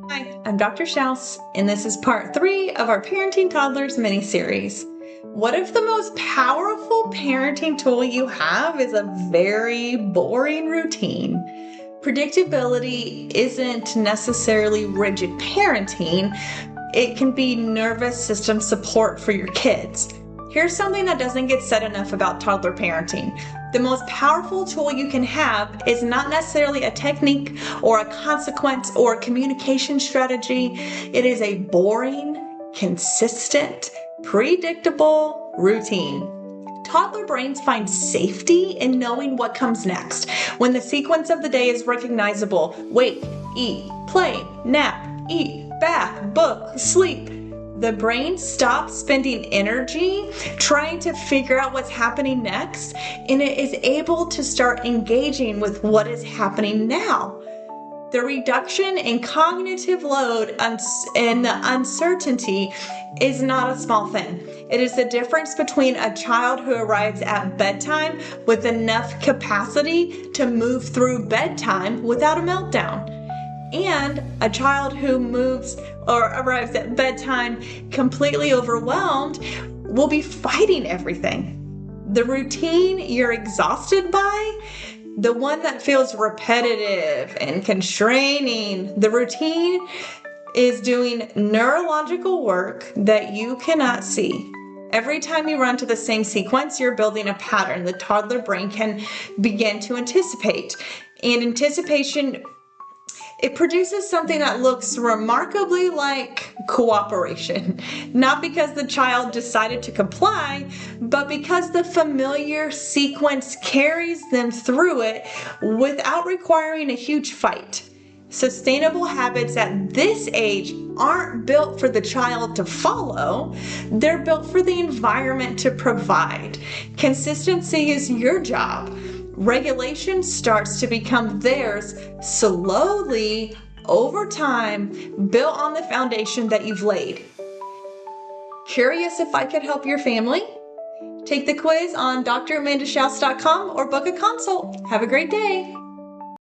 Hi, I'm Dr. Schaus, and this is part 3 of our Parenting Toddlers mini-series. What if the most powerful parenting tool you have is a very boring routine? Predictability isn't necessarily rigid parenting. It can be nervous system support for your kids. Here's something that doesn't get said enough about toddler parenting. The most powerful tool you can have is not necessarily a technique or a consequence or a communication strategy. It is a boring, consistent, predictable routine. Toddler brains find safety in knowing what comes next. When the sequence of the day is recognizable: wake, eat, play, nap, eat, bath, book, sleep. The brain stops spending energy trying to figure out what's happening next, and it is able to start engaging with what is happening now. The reduction in cognitive load and the uncertainty is not a small thing. It is the difference between a child who arrives at bedtime with enough capacity to move through bedtime without a meltdown, and a child who arrives at bedtime completely overwhelmed will be fighting everything. The routine you're exhausted by, the one that feels repetitive and constraining, the routine is doing neurological work that you cannot see. Every time you run to the same sequence, you're building a pattern the toddler brain can begin to anticipate. And anticipation, it produces something that looks remarkably like cooperation, not because the child decided to comply, but because the familiar sequence carries them through it without requiring a huge fight. Sustainable habits at this age aren't built for the child to follow, they're built for the environment to provide. Consistency is your job. Regulation starts to become theirs slowly over time, built on the foundation that you've laid. Curious if I could help your family? Take the quiz on dramandaschaus.com or book a consult. Have a great day.